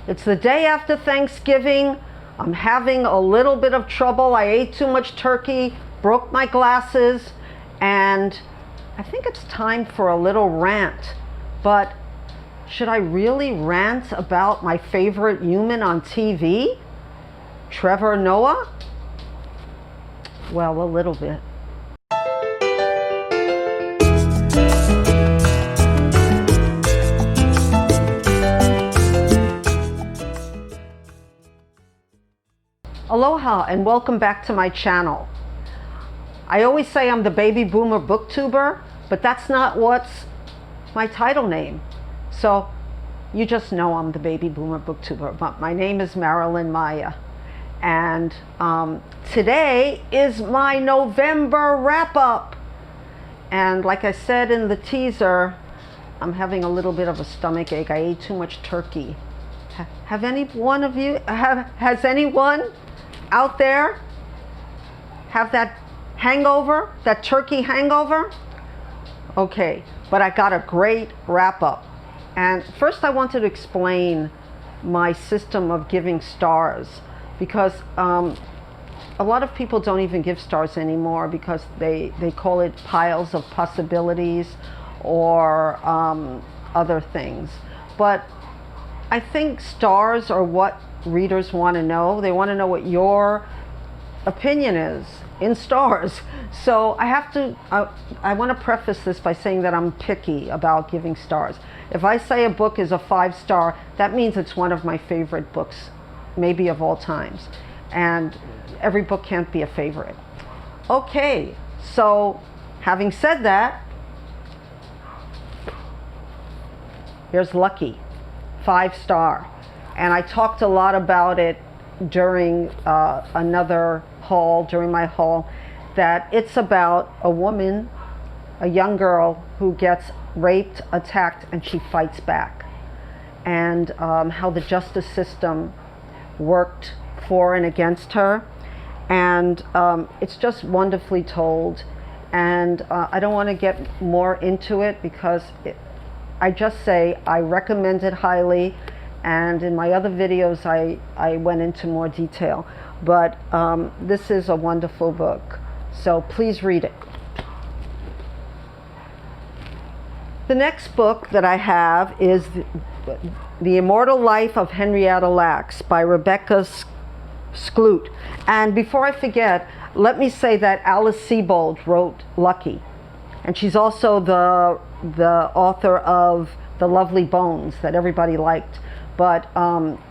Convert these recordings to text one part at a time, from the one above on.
It's the day after Thanksgiving. I'm having a little bit of trouble. I ate too much turkey, broke my glasses, and I think it's time for a little rant. But should I really rant about my favorite human on TV? Trevor Noah? Well, a little bit. Aloha and welcome back to my channel. I always say I'm the baby boomer booktuber, but that's not what's my title name. So you just know I'm the baby boomer booktuber, but my name is Marilyn Maya. And today is my November wrap-up. And like I said in the teaser, I'm having a little bit of a stomach ache. I ate too much turkey. Has anyone out there have that hangover, that turkey hangover? Okay, but I got a great wrap-up. And first I wanted to explain my system of giving stars, because a lot of people don't even give stars anymore because they call it piles of possibilities or other things. But I think stars are what readers want to know. They want to know what your opinion is in stars. So I want to preface this by saying that I'm picky about giving stars. If I say a book is a 5-star, that means it's one of my favorite books, maybe of all times. And every book can't be a favorite. Okay, so having said that, here's Lucky, 5-star. And I talked a lot about it during another haul, during my haul, that it's about a woman, a young girl who gets raped, attacked, and she fights back. And how the justice system worked for and against her. And it's just wonderfully told. And I don't want to get more into it because I just say I recommend it highly. And in my other videos, I went into more detail. But this is a wonderful book. So please read it. The next book that I have is The Immortal Life of Henrietta Lacks by Rebecca Skloot. And before I forget, let me say that Alice Sebold wrote Lucky. And she's also the author of The Lovely Bones that everybody liked. But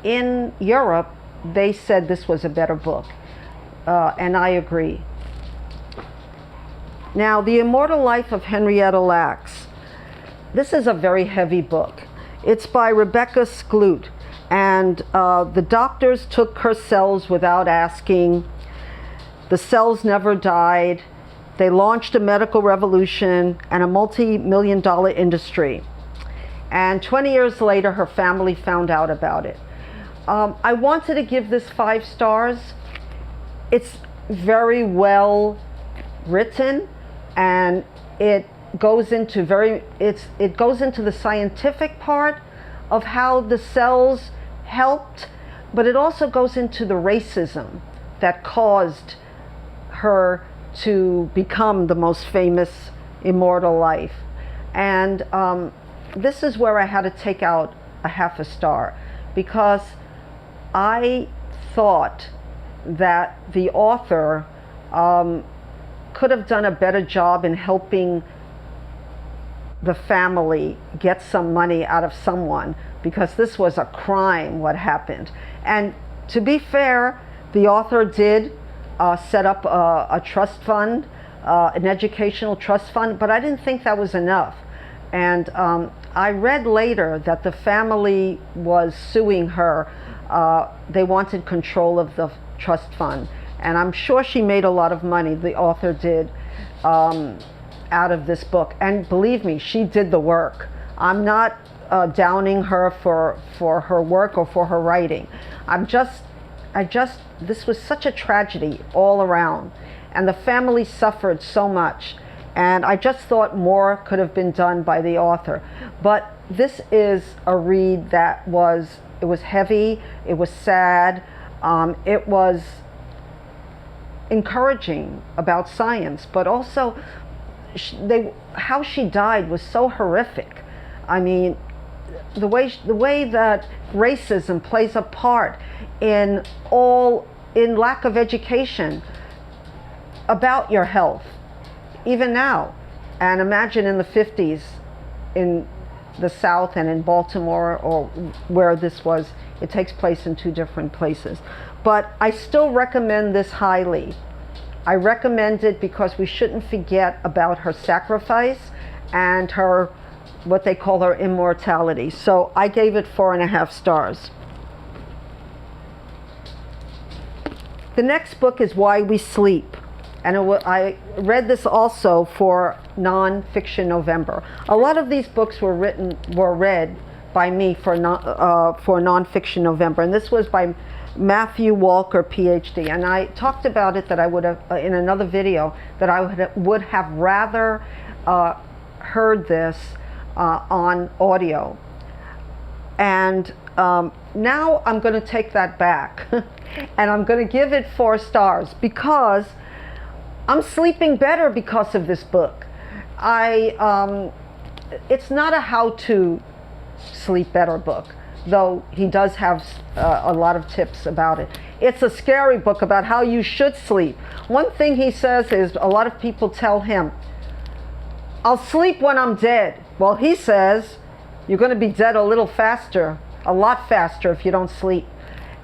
in Europe, they said this was a better book. And I agree. Now, The Immortal Life of Henrietta Lacks. This is a very heavy book. It's by Rebecca Skloot. And the doctors took her cells without asking. The cells never died. They launched a medical revolution and a multi-million-dollar industry. And 20 years later, her family found out about it. I wanted to give this 5 stars. It's very well written, and it goes into the scientific part of how the cells helped, but it also goes into the racism that caused her to become the most famous immortal life. And this is where I had to take out a half a star, because I thought that the author could have done a better job in helping the family get some money out of someone, because this was a crime what happened. And to be fair, the author did set up a trust fund, an educational trust fund, but I didn't think that was enough. And I read later that the family was suing her. They wanted control of the trust fund. And I'm sure she made a lot of money, the author did, out of this book. And believe me, she did the work. I'm not downing her for her work or for her writing. This was such a tragedy all around. And the family suffered so much. And I just thought more could have been done by the author. But this is a read that was It was heavy, it was sad, it was encouraging about science, but also how she died was so horrific. I mean, the way that racism plays a part in lack of education about your health, even now. And imagine in the 50s in the South and in Baltimore, or where this was. It takes place in two different places. But I still recommend this highly. I recommend it because we shouldn't forget about her sacrifice and her, what they call her immortality. So I gave it 4.5 stars. The next book is Why We Sleep. And I read this also for Nonfiction November. A lot of these books were read by me for Nonfiction November, and this was by Matthew Walker, PhD. And I talked about it that I would have in another video that I would have rather heard this on audio. And now I'm going to take that back, and I'm going to give it 4 stars because I'm sleeping better because of this book. It's not a how-to sleep better book, though he does have a lot of tips about it. It's a scary book about how you should sleep. One thing he says is, a lot of people tell him, I'll sleep when I'm dead. Well, he says, you're going to be dead a little faster, a lot faster if you don't sleep.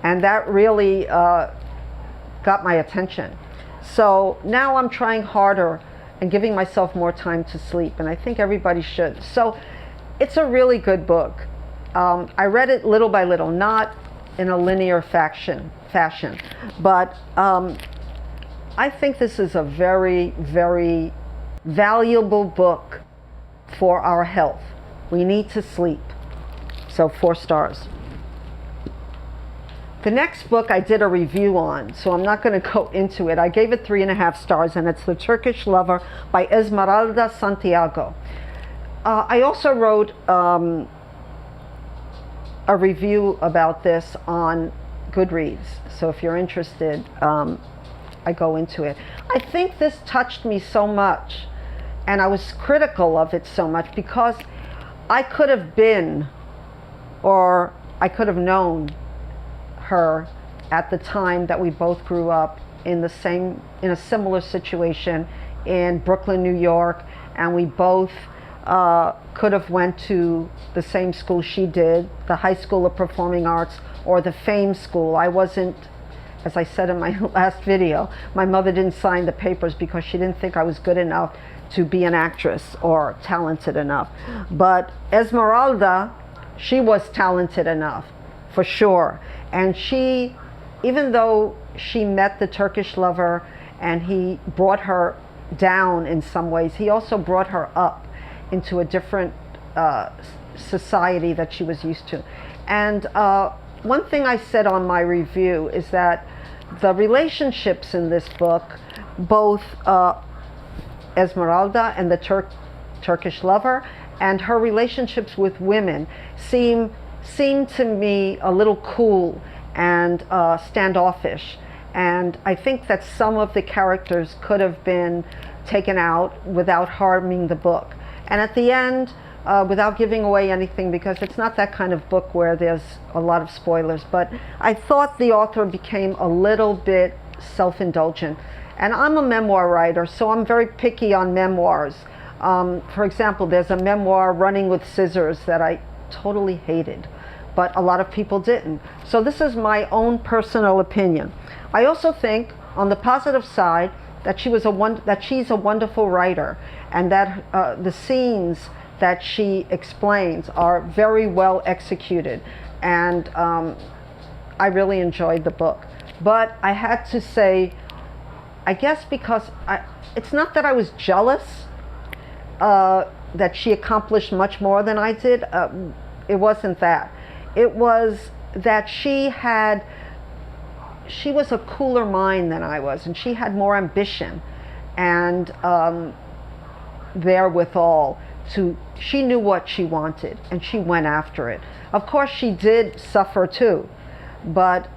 And that really got my attention. So now I'm trying harder and giving myself more time to sleep, and I think everybody should. So it's a really good book. I read it little by little, not in a linear fashion, but I think this is a very, very valuable book for our health. We need to sleep. So 4 stars. The next book I did a review on, so I'm not going to go into it. I gave it 3.5 stars, and it's The Turkish Lover by Esmeralda Santiago. I also wrote a review about this on Goodreads, so if you're interested, I go into it. I think this touched me so much, and I was critical of it so much because I could have been, or I could have known her at the time that we both grew up in a similar situation in Brooklyn, New York, and we both could have went to the same school she did, the High School of Performing Arts or the Fame School. I wasn't, as I said in my last video, my mother didn't sign the papers because she didn't think I was good enough to be an actress or talented enough. But Esmeralda, she was talented enough, for sure. And she, even though she met the Turkish Lover and he brought her down in some ways, he also brought her up into a different society that she was used to. And one thing I said on my review is that the relationships in this book, both Esmeralda and the Turkish Lover, and her relationships with women seemed to me a little cool and standoffish. And I think that some of the characters could have been taken out without harming the book. And at the end, without giving away anything, because it's not that kind of book where there's a lot of spoilers, but I thought the author became a little bit self-indulgent. And I'm a memoir writer, so I'm very picky on memoirs. For example, there's a memoir, Running with Scissors, that I totally hated, but a lot of people didn't. So this is my own personal opinion. I also think, on the positive side, that she's a wonderful writer, and that the scenes that she explains are very well executed, and I really enjoyed the book. But I had to say, I guess because it's not that I was jealous that she accomplished much more than I did. It wasn't that. It was that she was a cooler mind than I was, and she had more ambition and therewithal she knew what she wanted and she went after it. Of course she did suffer too, but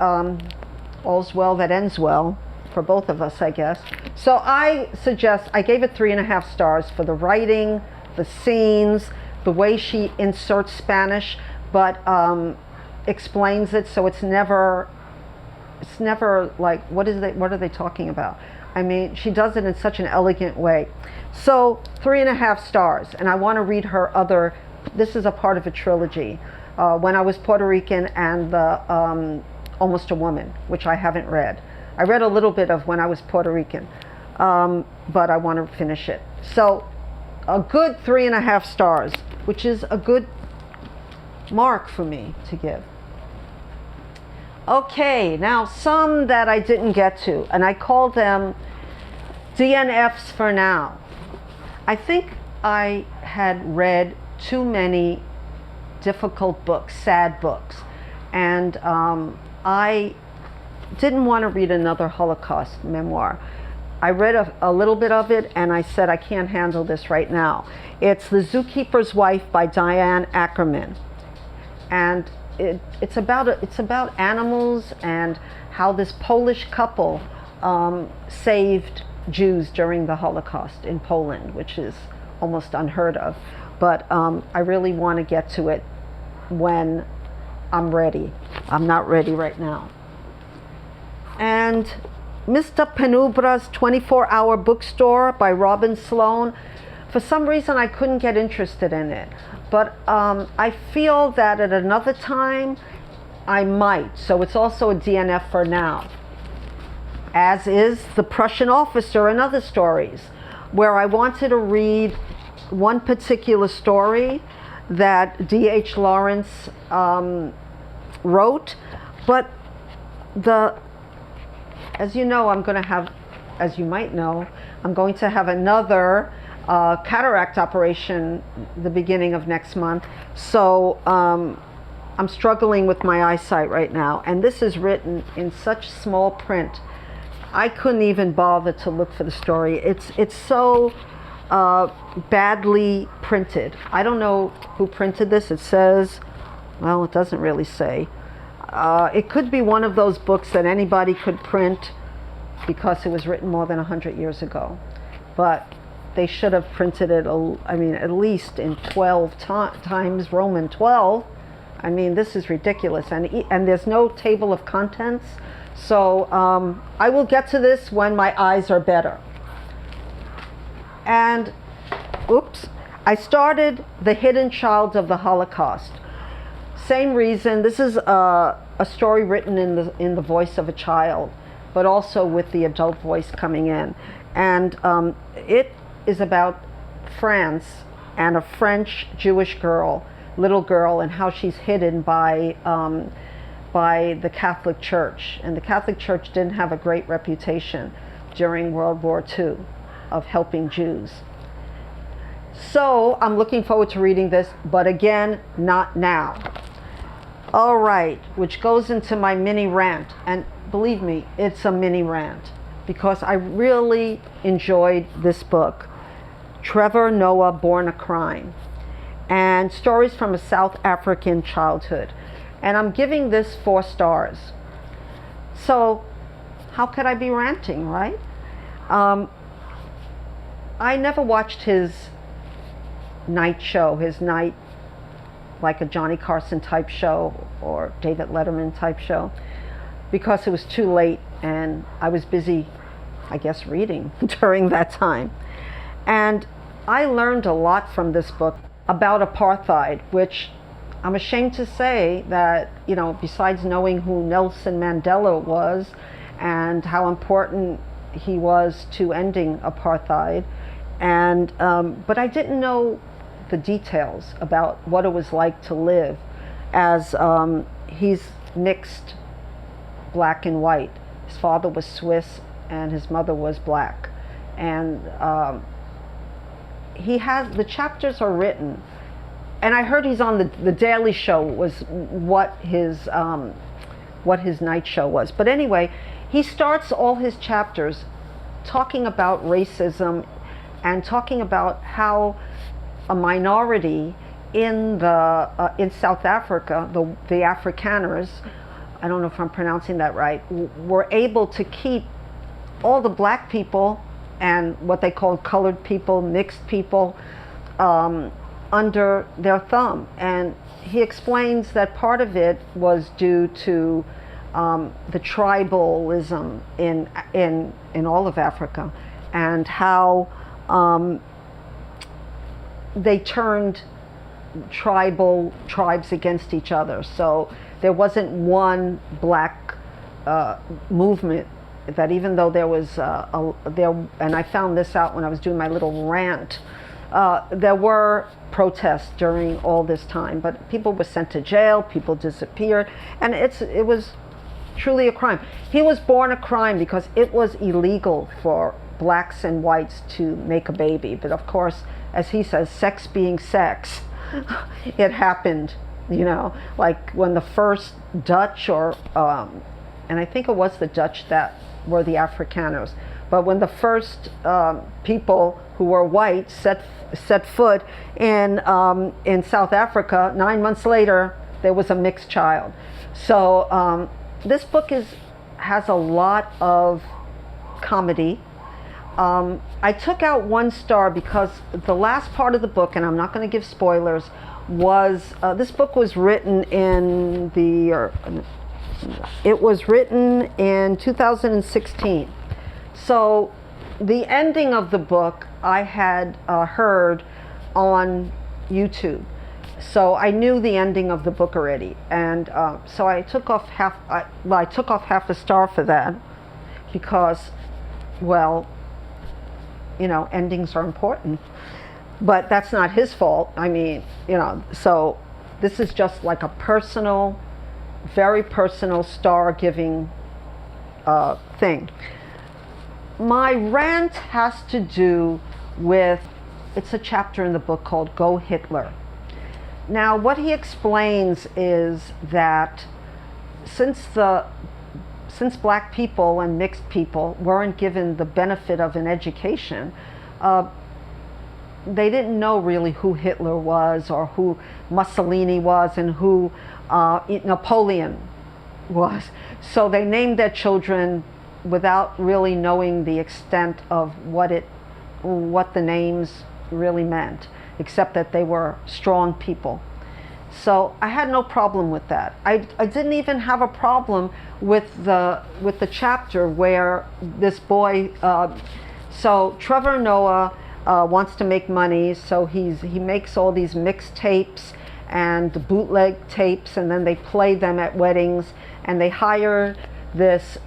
all's well that ends well for both of us, I guess. So I gave it 3.5 stars for the writing, the scenes, the way she inserts Spanish, but explains it, so it's never like, what are they talking about? I mean, she does it in such an elegant way. So 3.5 stars, and I want to read her other, this is a part of a trilogy, When I Was Puerto Rican and the Almost a Woman, which I haven't read. I read a little bit of When I Was Puerto Rican, but I want to finish it. So a good 3.5 stars, which is a good mark for me to give. Okay, now some that I didn't get to, and I call them DNFs for now. I think I had read too many difficult books, sad books, and I didn't want to read another Holocaust memoir. I read a little bit of it and I said, I can't handle this right now. It's The Zookeeper's Wife by Diane Ackerman. And it's about animals and how this Polish couple saved Jews during the Holocaust in Poland, which is almost unheard of. But I really want to get to it when I'm ready. I'm not ready right now. And Mr. Penumbras 24-Hour Bookstore by Robin Sloan. For some reason I couldn't get interested in it, but I feel that at another time I might, so it's also a DNF for now. As is The Prussian Officer and Other Stories, where I wanted to read one particular story that D.H. Lawrence wrote, but as you know, as you might know, I'm going to have another cataract operation the beginning of next month. So I'm struggling with my eyesight right now. And this is written in such small print. I couldn't even bother to look for the story. It's so badly printed. I don't know who printed this. It says, well, it doesn't really say. It could be one of those books that anybody could print because it was written more than 100 years ago. But they should have printed it, I mean, at least in 12 times Roman 12. I mean, this is ridiculous. And there's no table of contents. So I will get to this when my eyes are better. And, oops, I started The Hidden Child of the Holocaust. Same reason. This is a story written in the voice of a child, but also with the adult voice coming in. And it is about France and a French Jewish little girl, and how she's hidden by the Catholic Church. And the Catholic Church didn't have a great reputation during World War II of helping Jews. So I'm looking forward to reading this, but again, not now. All right, which goes into my mini rant. And believe me, it's a mini rant because I really enjoyed this book, Trevor Noah, Born a Crime, and stories from a South African childhood. And I'm giving this 4 stars. So how could I be ranting, right? I never watched his night show, like a Johnny Carson type show or David Letterman type show, because it was too late and I was busy, I guess, reading during that time. And I learned a lot from this book about apartheid, which I'm ashamed to say that, you know, besides knowing who Nelson Mandela was and how important he was to ending apartheid, and but I didn't know the details about what it was like to live as he's mixed black and white. His father was Swiss and his mother was black, and the chapters are written, and I heard he's on the Daily Show was what his night show was. But anyway, he starts all his chapters talking about racism and talking about how a minority in in South Africa, the Afrikaners, I don't know if I'm pronouncing that right, were able to keep all the black people and what they called colored people, mixed people, under their thumb. And he explains that part of it was due to the tribalism in all of Africa, and how they turned tribes against each other. So there wasn't one black movement, that even though there was and I found this out when I was doing my little rant, there were protests during all this time, but people were sent to jail, people disappeared, and it was truly a crime. He was born a crime because it was illegal for blacks and whites to make a baby. But of course, as he says, sex being sex, it happened, you know, like when the first Dutch, or and I think it was the Dutch that were the Afrikaners, but when the first people who were white set foot in South Africa, 9 months later there was a mixed child. So this book has a lot of comedy. I took out 1 star because the last part of the book, and I'm not going to give spoilers, was this book was written in it was written in 2016. So the ending of the book I had heard on YouTube. So I knew the ending of the book already, and so I took off half a star for that, because, well, you know, endings are important, but that's not his fault. I mean, you know, so this is just like a personal, very personal star giving thing. My rant has to do with, it's a chapter in the book called Go Hitler. Now, what he explains is that since black people and mixed people weren't given the benefit of an education, they didn't know really who Hitler was, or who Mussolini was, and who Napoleon was. So they named their children without really knowing the extent of what the names really meant, except that they were strong people. So I had no problem with that. I didn't even have a problem with the chapter where this boy, so Trevor Noah wants to make money, so he makes all these mixed tapes and bootleg tapes, and then they play them at weddings, and they hire this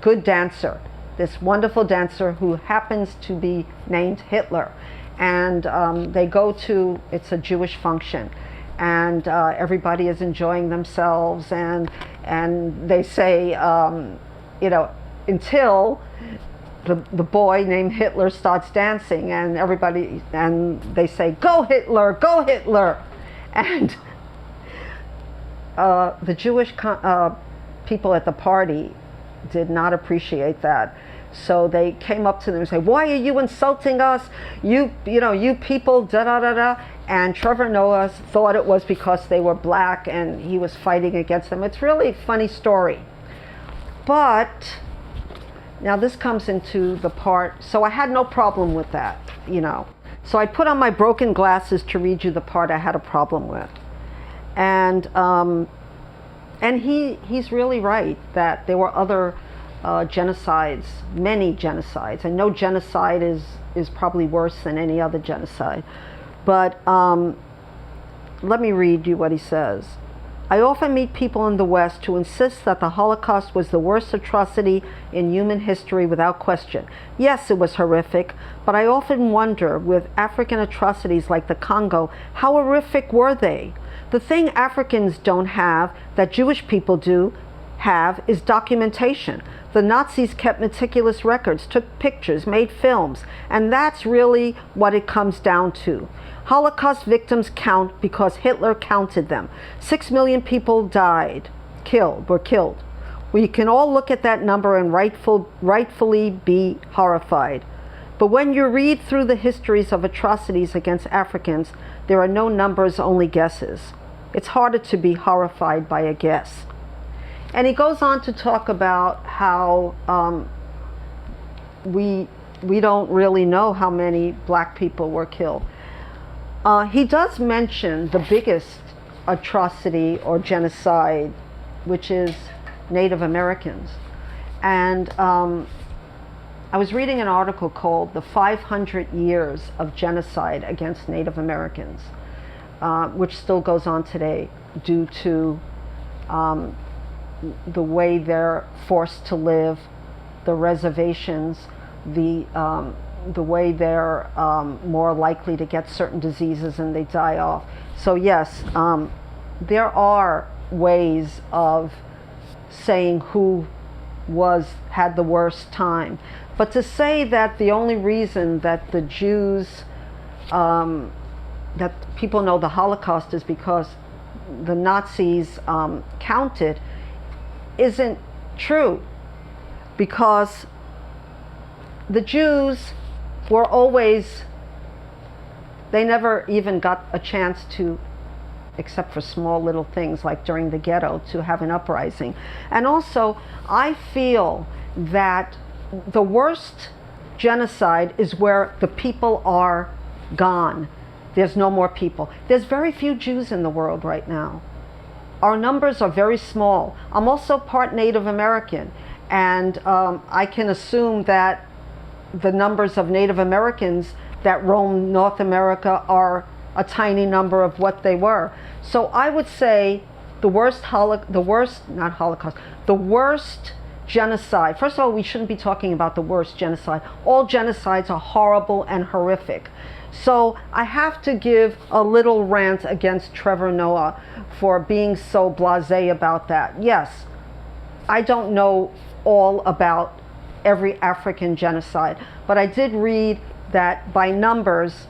good dancer, this wonderful dancer who happens to be named Hitler. And they go to, it's a Jewish function, and everybody is enjoying themselves, and they say, you know, until the boy named Hitler starts dancing, and they say, "Go Hitler, go Hitler," and the Jewish people at the party did not appreciate that. So they came up to them and said, "Why are you insulting us? You know, you people, da da da da." And Trevor Noah thought it was because they were black and he was fighting against them. It's really a funny story. But now this comes into the part, so I had no problem with that, you know. So I put on my broken glasses to read you the part I had a problem with. And he's really right that there were other genocides, many genocides, and no genocide is probably worse than any other genocide. But let me read you what he says. "I often meet people in the West who insist that the Holocaust was the worst atrocity in human history without question. Yes, it was horrific, but I often wonder, with African atrocities like the Congo, how horrific were they? The thing Africans don't have that Jewish people do have is documentation. The Nazis kept meticulous records, took pictures, made films, and that's really what it comes down to. Holocaust victims count because Hitler counted them. 6 million people were killed. We can all look at that number and rightfully be horrified. But when you read through the histories of atrocities against Africans, there are no numbers, only guesses. It's harder to be horrified by a guess. And he goes on to talk about how we don't really know how many black people were killed. He does mention the biggest atrocity or genocide, which is Native Americans. And I was reading an article called The 500 Years of Genocide Against Native Americans, which still goes on today due to the way they're forced to live, the reservations, the way they're more likely to get certain diseases and they die off. So yes, there are ways of saying who had the worst time. But to say that the only reason that the Jews, that people know the Holocaust is because the Nazis counted, isn't true. Because the Jews were always, they never even got a chance to, except for small little things like during the ghetto, to have an uprising. And also, I feel that the worst genocide is where the people are gone. There's no more people. There's very few Jews in the world right now. Our numbers are very small. I'm also part Native American, and I can assume that the numbers of Native Americans that roam North America are a tiny number of what they were. So I would say the worst genocide. First of all, we shouldn't be talking about the worst genocide. All genocides are horrible and horrific. So I have to give a little rant against Trevor Noah for being so blasé about that. Yes, I don't know all about every African genocide, but I did read that by numbers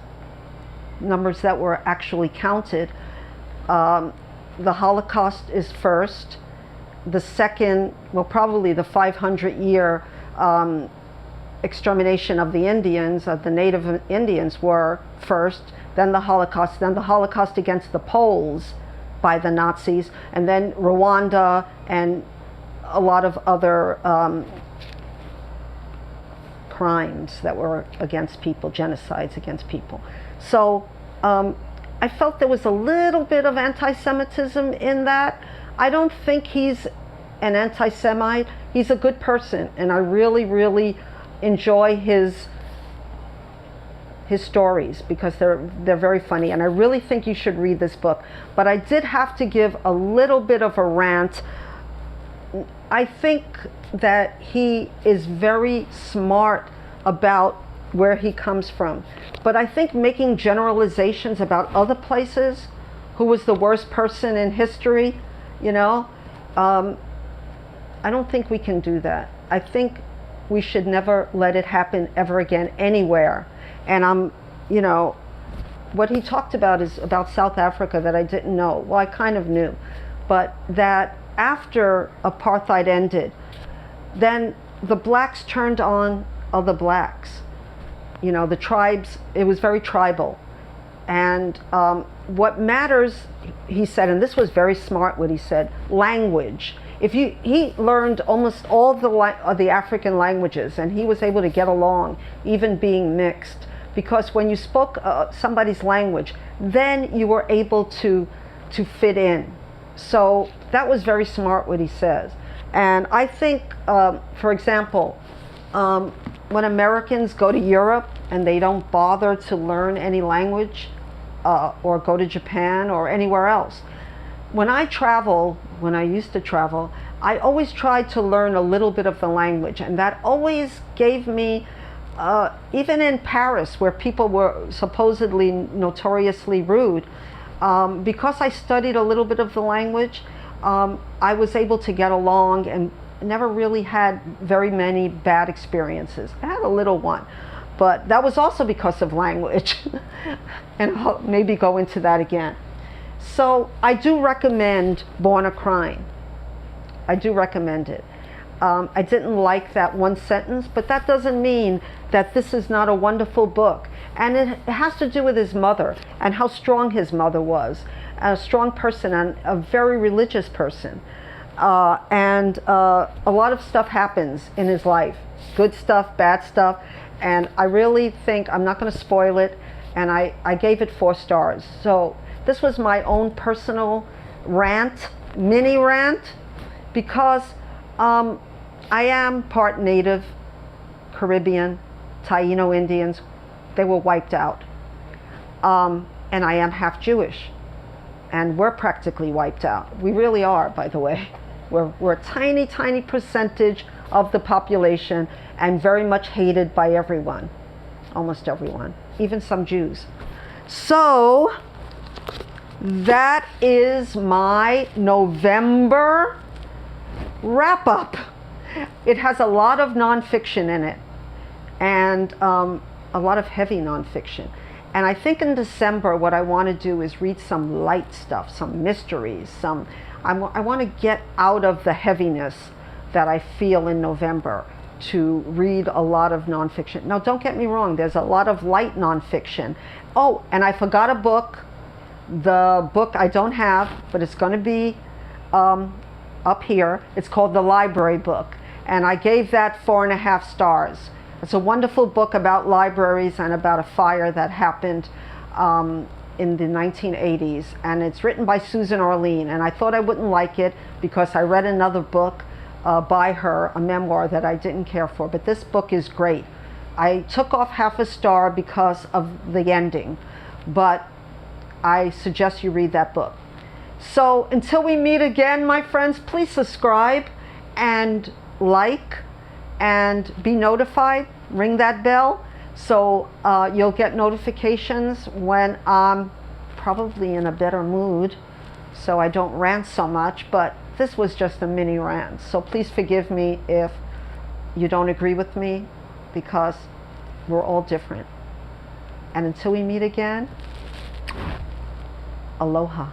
that were actually counted, the Holocaust is first. The second, well, probably the 500-year extermination of the Indians, of the Native Indians, were first, then the Holocaust against the Poles by the Nazis, and then Rwanda and a lot of other crimes that were against people, genocides against people. So I felt there was a little bit of anti-Semitism in that. I don't think he's an anti-Semite. He's a good person, and I really, really enjoy his stories because they're very funny, and I really think you should read this book. But I did have to give a little bit of a rant. I think that he is very smart about where he comes from, but I think making generalizations about other places, who was the worst person in history, you know, I don't think we can do that. I think we should never let it happen ever again anywhere. And you know, what he talked about is about South Africa that I didn't know. Well, I kind of knew, but that after apartheid ended, then the blacks turned on other blacks. You know, the tribes, it was very tribal. And what matters, he said, and this was very smart what he said, language. He learned almost all the African languages, and he was able to get along, even being mixed. Because when you spoke somebody's language, then you were able to fit in. So that was very smart what he says. And I think, for example, when Americans go to Europe and they don't bother to learn any language, or go to Japan or anywhere else. When I used to travel, I always tried to learn a little bit of the language, and that always gave me, even in Paris, where people were supposedly notoriously rude, because I studied a little bit of the language, I was able to get along and never really had very many bad experiences. I had a little one, but that was also because of language. And I'll maybe go into that again. So I do recommend Born a Crime. I do recommend it. I didn't like that one sentence, but that doesn't mean that this is not a wonderful book. And it has to do with his mother and how strong his mother was, a strong person and a very religious person. And a lot of stuff happens in his life, good stuff, bad stuff. And I really think, I'm not going to spoil it, and I gave it 4 stars. So this was my own personal rant, mini rant, because I am part Native, Caribbean, Taino Indians. They were wiped out. And I am half Jewish. And we're practically wiped out. We really are, by the way. We're a tiny, tiny percentage of the population and very much hated by everyone. Almost everyone. Even some Jews. So that is my November wrap up. It has a lot of nonfiction in it, and a lot of heavy nonfiction. And I think in December what I want to do is read some light stuff, some mysteries, I want to get out of the heaviness that I feel in November to read a lot of nonfiction. Now don't get me wrong, there's a lot of light nonfiction. Oh, and I forgot a book. The book I don't have, but it's going to be up here. It's called The Library Book, and I gave that 4.5 stars. It's a wonderful book about libraries and about a fire that happened in the 1980s, and it's written by Susan Orlean, and I thought I wouldn't like it because I read another book by her, a memoir that I didn't care for, but this book is great. I took off 0.5 star because of the ending, but I suggest you read that book. So until we meet again, my friends, please subscribe and like and be notified. Ring that bell so you'll get notifications when I'm probably in a better mood, so I don't rant so much. But this was just a mini rant, so please forgive me if you don't agree with me, because we're all different. And until we meet again, aloha.